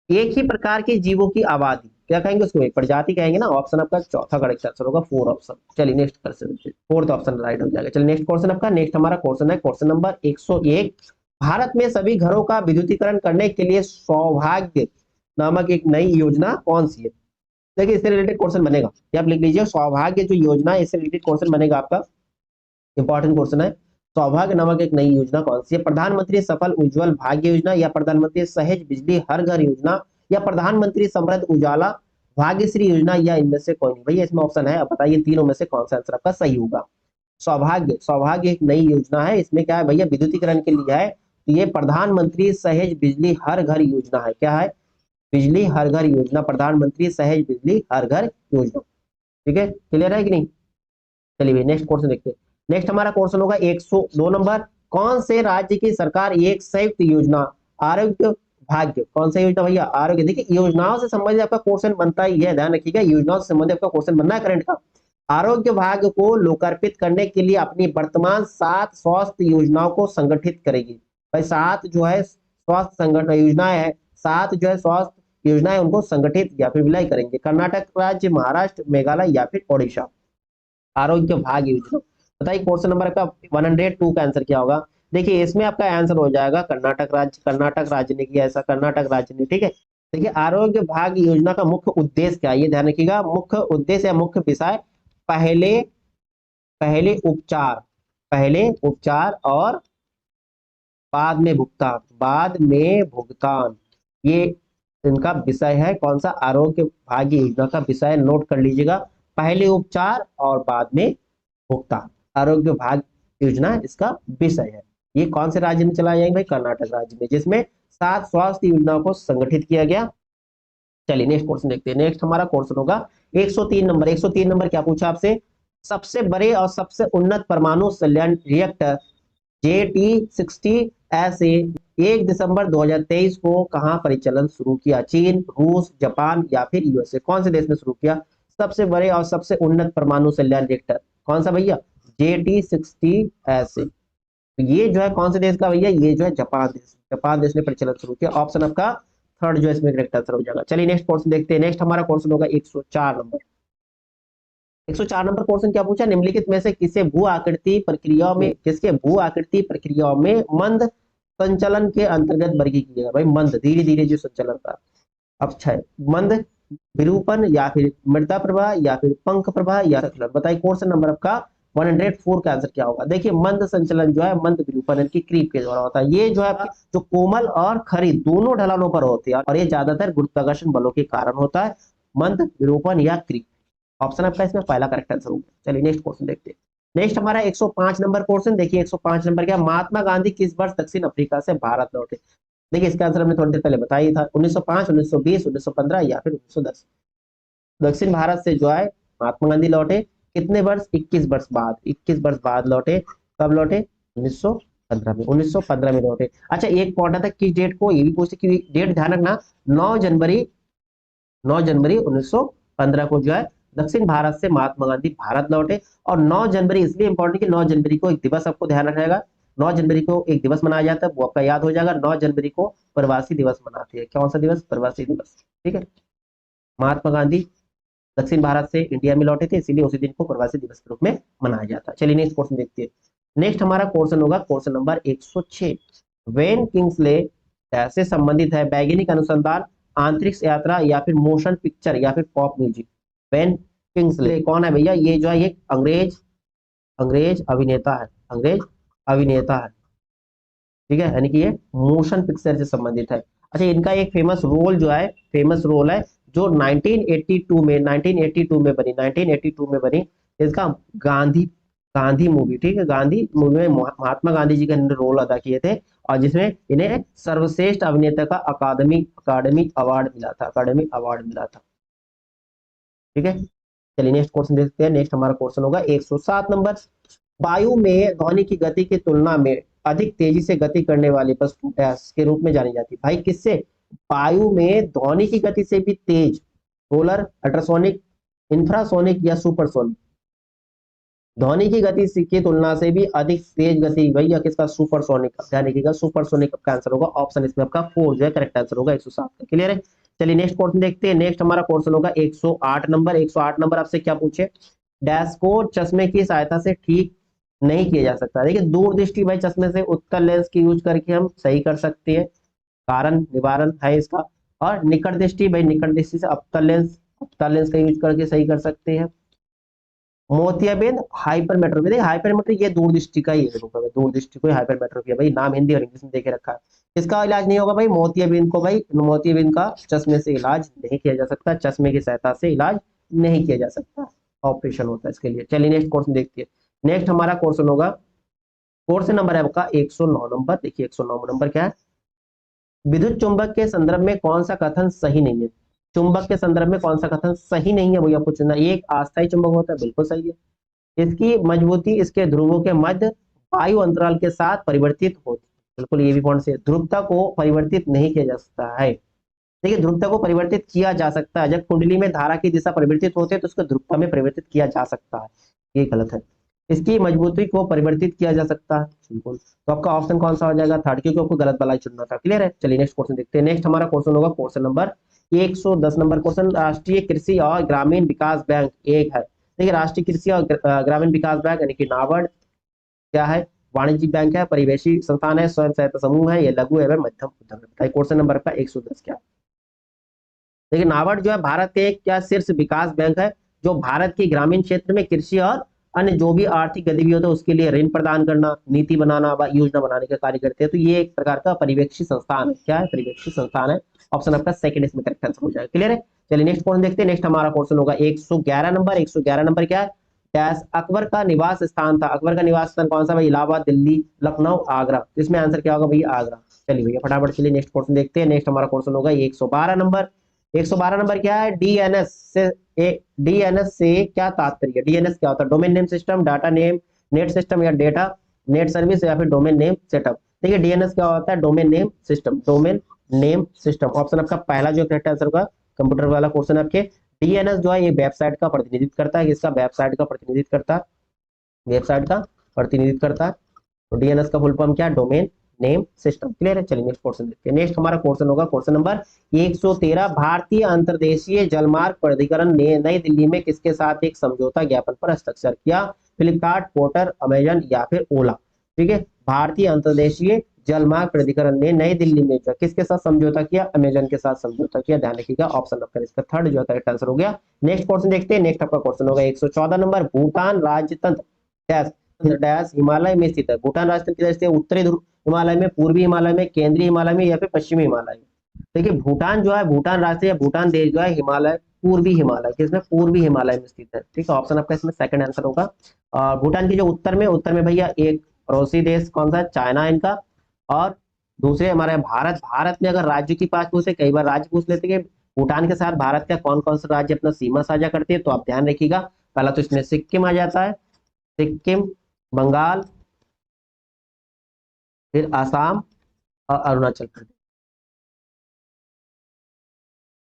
एक ही प्रकार के जीवों की आबादी क्या कहेंगे उसको? एक प्रजाति कहेंगे ना। ऑप्शन आपका चौथा करेक्ट आंसर होगा, 4 ऑप्शन। चलिए next question, fourth option right हो जाएगा। चलिए नेक्स्ट क्वेश्चन आपका, नेक्स्ट हमारा क्वेश्चन है क्वेश्चन नंबर 101। भारत में सभी घरों का विद्युतीकरण करने के लिए सौभाग्य नामक एक नई योजना कौन सी है? देखिए इससे रिलेटेड क्वेश्चन बनेगा, ये आप लिख लीजिए, सौभाग्य जो योजना है इससे रिलेटेड क्वेश्चन बनेगा आपका, इंपॉर्टेंट क्वेश्चन है। सौभाग्य नामक एक नई योजना कौन सी है? प्रधानमंत्री सफल उज्जवल भाग्य योजना, या प्रधानमंत्री सहज बिजली हर घर योजना, या प्रधानमंत्री समृद्ध उजाला भाग्यश्री योजना, या इनमें से कोई नहीं? भैया इसमें ऑप्शन है, अब बताइए तीनों में से कौन सा आंसर आपका सही होगा। सौभाग्य, सौभाग्य एक नई योजना है, इसमें क्या है भैया? विद्युतीकरण के लिए है। तो ये प्रधानमंत्री सहज बिजली हर घर योजना है। क्या है? बिजली हर घर योजना, प्रधानमंत्री सहज बिजली हर घर योजना। ठीक है, क्लियर है कि नहीं? चलिए नेक्स्ट क्वेश्चन देखते हैं। नेक्स्ट हमारा क्वेश्चन होगा 102 नंबर। कौन से राज्य की सरकार एक संयुक्त योजना आरोग्य भाग्य, कौन सा योजना भैया? आरोग्य। देखिए योजनाओं से संबंधित आपका क्वेश्चन बनता ही है, ध्यान रखिएगा, योजनाओं से संबंधित आपका क्वेश्चन बनना है करंट का। आरोग्य भाग्य को लोकार्पित करने के लिए अपनी वर्तमान 7 स्वास्थ्य योजनाओं को संगठित करेगी। भाई 7 जो है स्वास्थ्य संगठन योजनाएं है, 7 जो है स्वास्थ्य योजनाएं, उनको संगठित या फिर विलय करेंगे। कर्नाटक राज्य, महाराष्ट्र, मेघालय या फिर ओडिशा। आरोग्य भाग्य योजना। बताइए क्वेश्चन नंबर आपका 102 का आंसर क्या होगा? देखिए इसमें आपका आंसर हो जाएगा कर्नाटक राज्य। कर्नाटक राज्य ने किया ऐसा, कर्नाटक राज्य ने। ठीक है, देखिए आरोग्य भाग्य योजना का मुख्य उद्देश्य क्या है ये ध्यान रखिएगा। मुख्य उद्देश्य या मुख्य विषय पहले पहले उपचार, पहले उपचार और बाद में भुगतान, बाद में भुगतान, ये इनका विषय है। कौन सा? आरोग्य भाग्य योजना का विषय नोट कर लीजिएगा, पहले उपचार और बाद में भुगतान। आरोग्य भाग्य योजना इसका विषय है। ये कौन से राज्य में चलाया जाएगा भाई? कर्नाटक राज्य में, जिसमें 7 स्वास्थ्य योजनाओं को संगठित किया गया। चलिए नेक्स्ट क्वेश्चन देखते हैं। नेक्स्ट हमारा क्वेश्चन होगा 103 नंबर। 103 नंबर क्या पूछा आपसे? सबसे बड़े और सबसे उन्नत परमाणु संयंत्र रिएक्टर JT60 ऐसे 1 दिसंबर 2023 को कहाँ परिचालन शुरू किया? चीन, रूस, जापान या फिर यूएसए? कौन से देश ने शुरू किया? सबसे बड़े और सबसे उन्नत परमाणु संचालन रिएक्टर कौन सा भैया? JT60 तो ये जो है कौन से देश का भैया? ये जो है जापान देश, जापान देश ने परिचालन शुरू किया। ऑप्शन आपका थर्ड जो है इसमें करेक्ट आंसर हो जाएगा। चलिए नेक्स्ट क्वेश्चन देखते हैं। नेक्स्ट हमारा क्वेश्चन होगा 104 नंबर। 104 नंबर क्वेश्चन क्या पूछा? निम्नलिखित में से किसे भू आकृति प्रक्रियाओं में, किसके भू आकृति प्रक्रियाओं में मंद संचलन के अंतर्गत वर्गीकृत किया? भाई मंद धीरे धीरे जो संचलन का। अब अच्छा है, मंद विरूपण या फिर मृदा प्रवाह या फिर पंख प्रवाह या संचलन? बताइए क्वेश्चन नंबर आपका 104 का आंसर क्या होगा? देखिए मंद संचलन जो है मंद विरूपण की क्रीप के द्वारा होता है। ये जो है जो कोमल और खरी दोनों ढलानों पर होती है और ये ज्यादातर गुरुत्वाकर्षण बलों के कारण होता है, मंद विरूपण या क्रीप। ऑप्शन आपका इसमें पहला करेक्ट आंसर होगा। चलिए नेक्स्ट क्वेश्चन देखते हैं। नेक्स्ट हमारा 105 नंबर क्वेश्चन। देखिए 105 नंबर क्या? महात्मा गांधी किस वर्ष दक्षिण अफ्रीका से भारत लौटे? देखिए इसका आंसर हमने थोड़ी देर पहले बताया था, 1905, 1920, 1915 या फिर 1910। दक्षिण भारत से जो है महात्मा गांधी लौटे कितने वर्ष? 21 वर्ष बाद, 21 वर्ष बाद लौटे। कब लौटे? 1915 में, 1915 में लौटे। अच्छा एक पॉइंट था किस डेट को, ये भी पूछते कि डेट ध्यान रखना, 9 जनवरी 1915 को जो है दक्षिण भारत से महात्मा गांधी भारत लौटे। और 9 जनवरी इसलिए इंपॉर्टेंट कि 9 जनवरी को एक दिवस आपको ध्यान रखना है, 9 जनवरी को एक दिवस मनाया जाता है, वो आपका याद हो जाएगा। 9 जनवरी को प्रवासी दिवस मनाते हैं। कौन सा दिवस? प्रवासी दिवस। ठीक है, महात्मा गांधी दक्षिण भारत से इंडिया में लौटे थे, इसीलिए उसी दिन को प्रवासी दिवस के रूप में मनाया जाता है। चलिए नेक्स्ट क्वेश्चन देखते हैं। नेक्स्ट हमारा क्वेश्चन होगा क्वेश्चन नंबर 106। वेन किंग्सले से संबंधित है वैज्ञानिक अनुसंधान, अंतरिक्ष यात्रा या फिर मोशन पिक्चर या फिर पॉप म्यूजिक? वेन किंग्सले कौन है भैया? ये जो है ये अंग्रेज अभिनेता है, अंग्रेज अभिनेता है। ठीक है, यानी कि ये मोशन पिक्चर से संबंधित है। अच्छा इनका एक फेमस रोल जो है, फेमस रोल है जो 1982 में 1982 में बनी इसका गांधी मूवी। ठीक है, गांधी मूवी में महात्मा गांधी जी का रोल अदा किए थे और जिसमें इन्हें सर्वश्रेष्ठ अभिनेता का अकादमी अवार्ड मिला था, अकादमी अवार्ड मिला था। ठीक है, चलिए नेक्स्ट क्वेश्चन देखते हैं। नेक्स्ट हमारा क्वेश्चन होगा 107 नंबर। वायु में ध्वनि की गति की तुलना में अधिक तेजी से गति करने वाली वस्तु के रूप में जानी जाती है। भाई किससे? वायु में ध्वनि की गति से भी तेज, सोलर, अल्ट्रासोनिक, इंफ्रासोनिक या सुपरसोनिक? ध्वनि की गति की तुलना से भी अधिक तेज गति भैया किसका? सुपरसोनिक। ध्यान रखिएगा सुपरसोनिक का आंसर होगा ऑप्शन इसमें आपका 4 जो है करेक्ट आंसर होगा 107 का। क्लियर है? चलिए नेक्स्ट क्वेश्चन देखते हैं। नेक्स्ट हमारा क्वेश्चन होगा 108 नंबर। 108 नंबर आपसे क्या पूछे? डैश को चश्मे की सहायता से ठीक नहीं किया जा सकता। देखिए दूरदृष्टि भाई चश्मे से उत्तल लेंस की यूज करके हम सही कर सकते हैं, कारण निवारण है इसका। और निकट दृष्टि भाई निकट दृष्टि से अवतल लेंस का यूज करके सही कर सकते हैं। मोतियाबिंद हाइपरमेट्रोपी, देखिए हाइपरमेट्रोपी ये दूरदृष्टि का ही है, दूरदृष्टि को हाइपरमेट्रोपी है भाई, नाम हिंदी और इंग्लिश में देके रखा है। इसका इलाज नहीं होगा भाई मोतियाबिंद को, भाई मोतियाबिंद का चश्मे से इलाज नहीं किया जा सकता, चश्मे की सहायता से इलाज नहीं किया जा सकता, ऑपरेशन होता है इसके लिए। चलिए नेक्स्ट क्वेश्चन देखते हैं। नेक्स्ट हमारा क्वेश्चन होगा क्वेश्चन नंबर है आपका 109 नंबर। देखिए 109 नंबर क्या है? विद्युत चुंबक के संदर्भ में कौन सा कथन सही नहीं है? चुंबक के संदर्भ में कौन सा कथन सही नहीं है भैया आपको चुनना। एक अस्थायी चुंबक होता है, बिल्कुल सही है। इसकी मजबूती इसके ध्रुवों के मध्य वायु अंतराल के साथ परिवर्तित होती है, बिल्कुल ये भी पॉइंट से। ध्रुवता को परिवर्तित नहीं किया जा सकता है। देखिए ध्रुवता को परिवर्तित किया जा सकता है, जब कुंडली में धारा की दिशा परिवर्तित होती है तो उसको ध्रुवता में परिवर्तित किया जा सकता है, ये गलत है। इसकी मजबूती को परिवर्तित किया जा सकता है, बिल्कुल। तो आपका ऑप्शन कौन सा हो जाएगा? थर्ड, क्योंकि आपको गलत वाला चुनना था। क्लियर है? चलिए नेक्स्ट क्वेश्चन देखते हैं। नेक्स्ट हमारा क्वेश्चन होगा क्वेश्चन नंबर 110 नंबर क्वेश्चन। राष्ट्रीय कृषि और ग्रामीण विकास बैंक एक है। देखिए राष्ट्रीय कृषि और ग्रामीण विकास बैंक यानी कि नाबार्ड क्या है? वाणिज्यिक बैंक है, परिवेशी संस्थान है, स्वयं सहायता समूह है, ये लघु एवं मध्यम उद्यम है। क्वेश्चन नंबर का 110 क्या? देखिए नाबार्ड जो है भारत के एक क्या शीर्ष विकास बैंक है, जो भारत के ग्रामीण क्षेत्र में कृषि और अन्य जो भी आर्थिक गतिविधि होता है उसके लिए ऋण प्रदान करना, नीति बनाना व योजना बनाने का कार्य करते हैं। तो ये एक प्रकार का पर्यवेक्षी संस्थान है। क्या है? पर्यवेक्षी संस्थान है। ऑप्शन आपका सेकंड इसमें करेक्ट आंसर हो जाएगा। क्लियर है? चलिए नेक्स्ट क्वेश्चन देखते हैं। नेक्स्ट हमारा क्वेश्चन होगा 111 नंबर। 111 नंबर क्या है? डैश अकबर का निवास स्थान था। अकबर का निवास स्थान कौन सा भाई? इलाहाबाद, दिल्ली, लखनऊ, आगरा। इसमें आंसर क्या होगा भैया? आगरा। चलिए भैया फटाफट चलिए नेक्स्ट क्वेश्चन देखते हैं। नेक्स्ट हमारा क्वेश्चन होगा 112 नंबर। 112 नंबर क्या है? डीएनएस से क्या तात्पर्य? डीएनएस क्या होता है? Domain name system, data name, net system या डेटा नेट सर्विस या फिर डोमेन नेम सेटअप। देखिए डीएनएस क्या होता है, domain name system, domain name system. Option आपका पहला जो करेक्ट आंसर होगा कंप्यूटर वाला क्वेश्चन आपके। डीएनएस जो है ये वेबसाइट का प्रतिनिधित्व करता है, इसका वेबसाइट का प्रतिनिधित्व करता है, वेबसाइट का प्रतिनिधित्व करता है। तो डीएनएस का फुल फॉर्म क्या है, डोमेन नेम सिस्टम। क्लियर है, चलिए नेक्स्ट क्वेश्चन देखते हैं। नेक्स्ट हमारा क्वेश्चन होगा क्वेश्चन नंबर 113। भारतीय अंतर्देशीय जलमार्ग प्राधिकरण ने नई दिल्ली में किसके साथ एक समझौता ज्ञापन पर हस्ताक्षर किया? फ्लिपकार्ट, पोर्टर, अमेजन या फिर ओला। ठीक है, भारतीय अंतर्देशीय जलमार्ग प्राधिकरण ने नई दिल्ली में जो किसके साथ समझौता किया? अमेजन के साथ समझौता किया। ध्यान रखिएगा, ऑप्शन आपका इसका थर्ड जो करेक्ट आंसर हो गया। नेक्स्ट क्वेश्चन देखते हैं। नेक्स्ट आपका क्वेश्चन होगा 114 नंबर। भूटान राजतंत्र डैश डैश हिमालय में स्थित है। भूटान राजतंत्र किधर स्थित है? उत्तरी हिमालय में, पूर्वी हिमालय में, केंद्रीय हिमालय में या फिर पश्चिमी हिमालय में। देखिए भूटान जो है, भूटान राष्ट्र या भूटान देश जो है हिमालय, पूर्वी हिमालय, किसमें? पूर्वी हिमालय में स्थित है। ठीक है, ऑप्शन आपका इसमें सेकंड आंसर होगा। और भूटान की जो उत्तर में भैया एक पड़ोसी देश कौन सा है? चाइना है इनका। और दूसरे हमारे भारत, भारत में अगर राज्य की बात पूछे, कई बार राज्य पूछ लेते हैं, भूटान के साथ भारत का कौन कौन सा राज्य अपना सीमा साझा करते हैं, तो आप ध्यान रखिएगा। पहला तो इसमें सिक्किम आ जाता है, सिक्किम, बंगाल, फिर आसाम और अरुणाचल प्रदेश।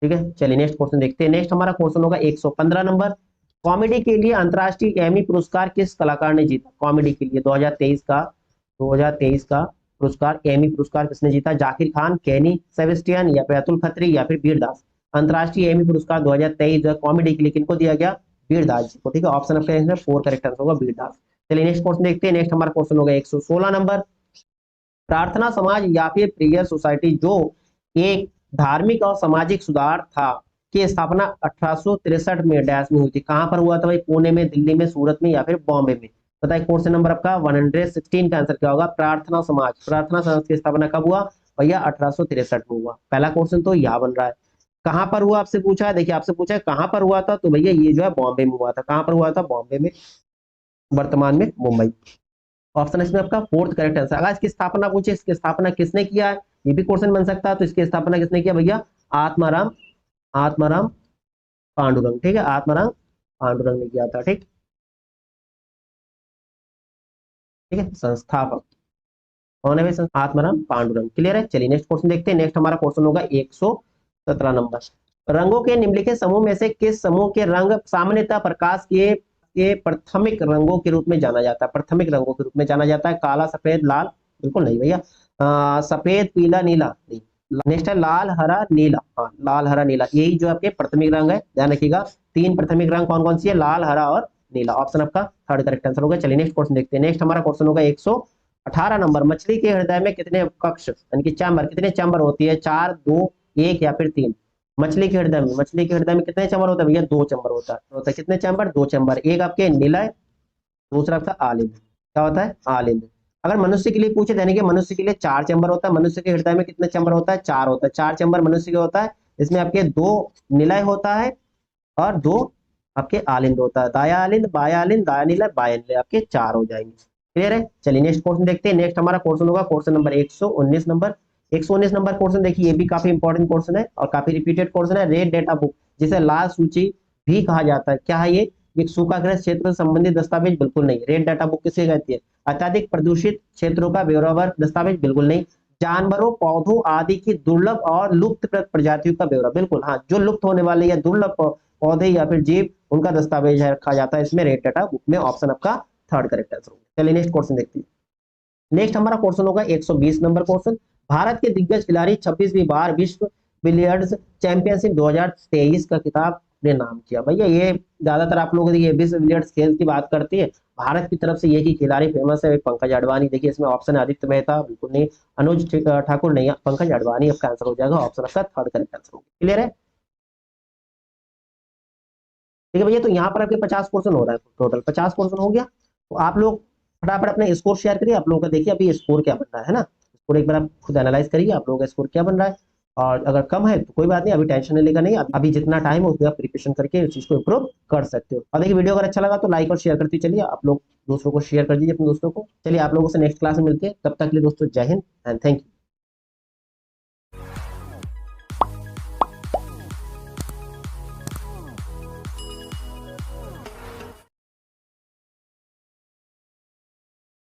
ठीक है, चलिए नेक्स्ट क्वेश्चन देखते हैं। नेक्स्ट हमारा क्वेश्चन होगा 115 नंबर। कॉमेडी के लिए अंतर्राष्ट्रीय एमी पुरस्कार किस कलाकार ने जीता? कॉमेडी के लिए 2023 का पुरस्कार, एमी पुरस्कार किसने जीता? जाकिर खान, केनी सेबेस्टियन या फिर अतुल खत्री या फिर वीरदास। अंतर्राष्ट्रीय एमी पुरस्कार 2023 जो कॉमेडी के लिए किनको दिया गया? वीरदास जी को। ठीक है, ऑप्शन आपका इसमें 4 करेक्ट आंसर होगा, वीरदास। चलिए नेक्स्ट क्वेश्चन देखते हैं। नेक्स्ट हमारा क्वेश्चन होगा 116 नंबर। प्रार्थना समाज या फिर प्रेयर सोसाइटी जो एक धार्मिक और सामाजिक सुधार था की स्थापना 1863 में डैश में हुई थी। कहां पर हुआ था भाई? पुणे में, दिल्ली में, सूरत में या फिर बॉम्बे में। बताइए क्वेश्चन नंबर आपका 116 का आंसर क्या होगा? प्रार्थना समाज। प्रार्थना समाज की स्थापना कब हुआ भैया? 1863 में हुआ। पहला क्वेश्चन तो यह बन रहा है। कहां पर हुआ आपसे पूछा है, देखिए आपसे पूछा है कहां पर हुआ था, तो भैया ये जो है बॉम्बे में हुआ था। कहां पर हुआ था? बॉम्बे में, वर्तमान में मुंबई। ऑप्शन इसमें आपका फोर्थ करेक्ट आंसर। अगर इसकी स्थापना पूछे, इसकी स्थापना किसने किया है, ये भी क्वेश्चन बन सकता है। तो इसकी स्थापना किसने किया भैया? आत्माराम, आत्माराम पांडुरंग। ठीक है, आत्माराम पांडुरंग ने किया था। ठीक, ठीक है, संस्थापक कौन है भाई? आत्माराम पांडुरंग। क्लियर है, चलिए नेक्स्ट क्वेश्चन देखते हैं। नेक्स्ट हमारा क्वेश्चन होगा 117 नंबर। रंगों के निम्नलिखित समूह में से किस समूह के रंग सामान्यतः प्रकाश के प्राथमिक रंगों के रूप में जाना जाता है? प्राथमिक रंगों के रूप में जाना जाता है। काला, सफेद, लाल। बिल्कुल नहीं भैया। सफेद, पीला, नीला नहीं। नेक्स्ट है लाल, हरा, नीला। हाँ, लाल, हरा, नीला, यही जो आपके प्राथमिक रंग है। ध्यान रखिएगा, 3 प्राथमिक रंग कौन कौन सी है? लाल, हरा और नीला। ऑप्शन आपका थर्ड करेक्ट आंसर होगा। चलिए नेक्स्ट क्वेश्चन देखते हैं। नेक्स्ट हमारा क्वेश्चन होगा 118 नंबर। मछली के हृदय में कितने कक्ष यानी कि चैम्बर, कितने चैम्बर होती है? 4, 2, 1 या फिर 3। मछली के हृदय में, मछली के हृदय में कितने चैम्बर होता है भैया? 2 चैम्बर होता है। कितने चैम्बर? 2 चैम्बर। एक आपके निलय, दूसरा आपका आलिंद। क्या होता है? आलिंद। अगर मनुष्य के लिए पूछे, यानी कि मनुष्य के लिए 4 चैम्बर होता है। मनुष्य के हृदय में कितने चैम्बर होता है? 4 होता है। 4 चैम्बर मनुष्य के होता है। इसमें आपके 2 निलय होता है और 2 आपके आलिंद होता है। दाया आलिंद, बाया आलिंद, दाया निलय, बाया निलय, आपके 4 हो जाएंगे। क्लियर है, चलिए नेक्स्ट क्वेश्चन देखते हैं। नेक्स्ट हमारा क्वेश्चन होगा question number 119 number. 119 number question देखिए, ये भी काफी इंपॉर्टेंट क्वेश्चन है और काफी रिपीटेड क्वेश्चन है। रेड डेटा बुक, जिसे लाल सूची भी कहा जाता है, क्या है ये? एक सूखाग्रस्त क्षेत्र से संबंधित दस्तावेज? बिल्कुल नहीं। रेड डाटा बुक किसे कहती है? अत्यधिक प्रदूषित क्षेत्रों का ब्यौरावर दस्तावेज? बिल्कुल नहीं। जानवरों, पौधों आदि की दुर्लभ और लुप्त प्रजातियों का ब्यौरा? बिल्कुल हाँ, जो लुप्त होने वाले या दुर्लभ पौधे या फिर जीव, उनका दस्तावेज रखा जाता है इसमें रेड डाटा बुक में। ऑप्शन आपका थर्ड करेक्ट आंसर होगा। चलिए नेक्स्ट क्वेश्चन देखते हैं। नेक्स्ट हमारा क्वेश्चन होगा 120 नंबर क्वेश्चन। भारत के दिग्गज खिलाड़ी 26वीं बार विश्व बिलियर्ड्स चैंपियनशिप 2023 का खिताब ने नाम किया। भैया ये ज्यादातर आप लोग ये विश्व बिलियर्ड्स खेल की बात करती है, भारत की तरफ से ये ही खिलाड़ी फेमस है, पंकज अडवाणी। देखिए इसमें ऑप्शन आदित्य मेहता बिल्कुल नहीं, अनुज ठाकुर नहीं, पंकज अडवाणी आपका आंसर हो जाएगा। ऑप्शन आपका थर्ड करेक्ट आंसर होगा। क्लियर है, ठीक है भैया। तो यहाँ पर आपके 50 क्वेश्चन हो रहा है, टोटल 50 क्वेश्चन हो गया। तो आप लोग फटाफट अपने स्कोर शेयर करिए। आप लोगों का देखिए अभी स्कोर क्या बन रहा है ना, स्कोर एक बार आप खुद एनालाइज करिए, आप लोगों का स्कोर क्या बन रहा है। और अगर कम है तो कोई बात नहीं, अभी टेंशन लेगा नहीं। अभी जितना टाइम है उतना प्रिपरेशन करके उस चीज को इम्प्रूव कर सकते हो। और देखिए वीडियो अगर अच्छा लगा तो लाइक और शेयर करते चलिए, आप लोग दूसरों को शेयर कर दीजिए अपने दोस्तों को। चलिए आप लोगों से नेक्स्ट क्लास में मिलते हैं, तब तक के लिए दोस्तों जय हिंद एंड थैंक यू।